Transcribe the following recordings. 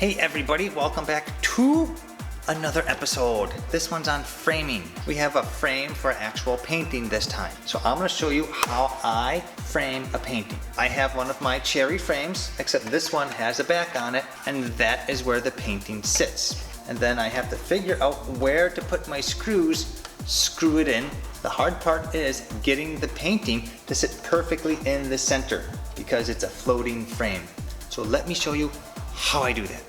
Hey everybody, welcome back to another episode. This one's on framing. We have a frame for actual painting this time. So I'm going to show you how I frame a painting. I have one of my cherry frames, except this one has a back on it, and that is where the painting sits. And then I have to figure out where to put my screws, screw it in. The hard part is getting the painting to sit perfectly in the center because it's a floating frame. So let me show you how I do that.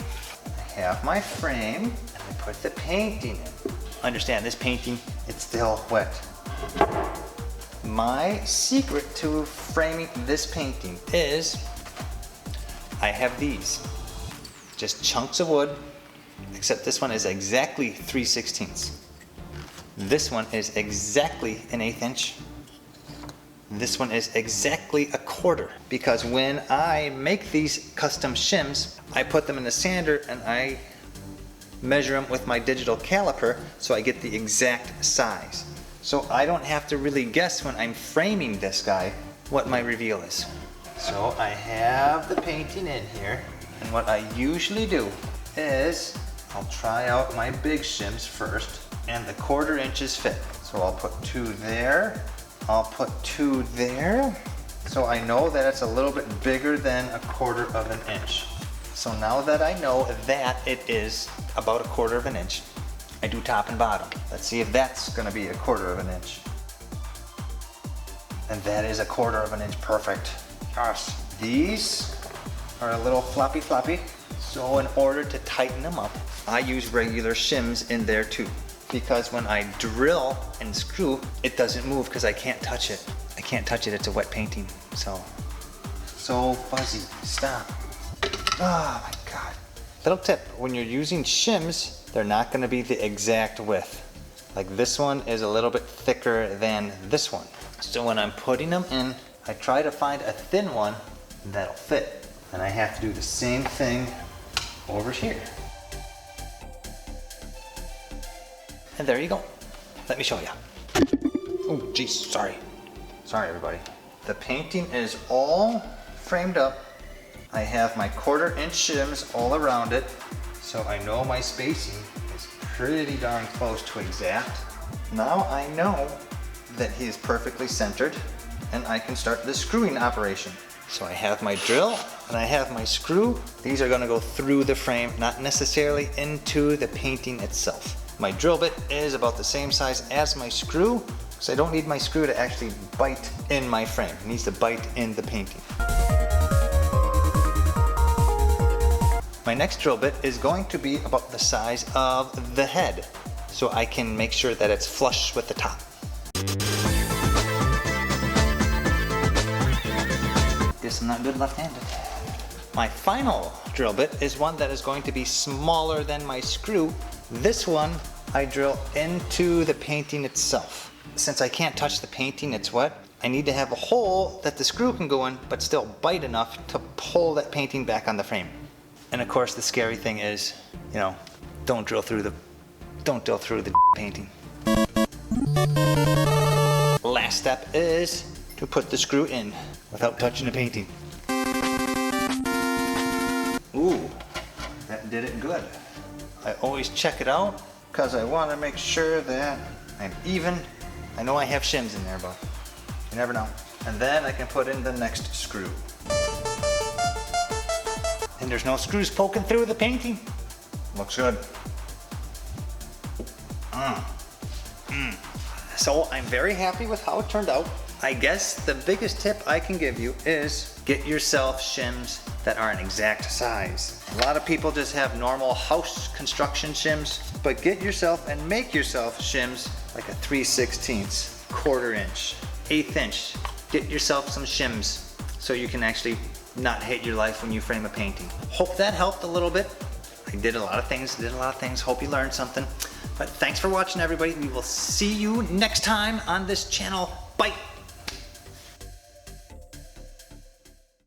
I have my frame and I put the painting in. Understand, this painting, it's still wet. My secret to framing this painting is I have these, just chunks of wood, except this one is exactly 3/16. This one is exactly an 1/8 inch. This one is exactly a 1/4, because when I make these custom shims, I put them in the sander and I measure them with my digital caliper so I get the exact size. So I don't have to really guess when I'm framing this guy what my reveal is. So I have the painting in here, and what I usually do is I'll try out my big shims first, and the 1/4 inches fit. So I'll put 2 there. I'll put 2 there. So I know that it's a little bit bigger than a 1/4 inch. So now that I know that it is about a 1/4 inch, I do top and bottom. Let's see if that's gonna be a 1/4 inch. And that is a 1/4 inch, perfect. Gosh, these are a little floppy. So in order to tighten them up, I use regular shims in there too. Because when I drill and screw, it doesn't move because I can't touch it. I can't touch it, it's a wet painting. So fuzzy, stop. Oh my God. Little tip, when you're using shims, they're not gonna be the exact width. Like this one is a little bit thicker than this one. So when I'm putting them in, I try to find a thin one that'll fit. And I have to do the same thing over here. And there you go. Let me show you. Oh, geez, sorry. Sorry, everybody. The painting is all framed up. I have my 1/4 inch shims all around it, so I know my spacing is pretty darn close to exact. Now I know that he is perfectly centered, and I can start the screwing operation. So I have my drill and I have my screw. These are gonna go through the frame, not necessarily into the painting itself. My drill bit is about the same size as my screw, so I don't need my screw to actually bite in my frame. It needs to bite in the painting. My next drill bit is going to be about the size of the head, so I can make sure that it's flush with the top. Guess I'm not good left-handed. My final drill bit is one that is going to be smaller than my screw. This one I drill into the painting itself. Since I can't touch the painting, it's wet, I need to have a hole that the screw can go in but still bite enough to pull that painting back on the frame. And of course the scary thing is, you know, don't drill through the painting. Last step is to put the screw in without touching the painting. Ooh, that did it good. I always check it out because I want to make sure that I'm even. I know I have shims in there, but you never know. And then I can put in the next screw. And there's no screws poking through the painting. Looks good. So I'm very happy with how it turned out. I guess the biggest tip I can give you is get yourself shims that are an exact size. A lot of people just have normal house construction shims, but get yourself and make yourself shims like a 3/16, 1/4 inch, 1/8 inch. Get yourself some shims so you can actually not hate your life when you frame a painting. Hope that helped a little bit. I did a lot of things, hope you learned something. But thanks for watching, everybody. We will see you next time on this channel. Bye.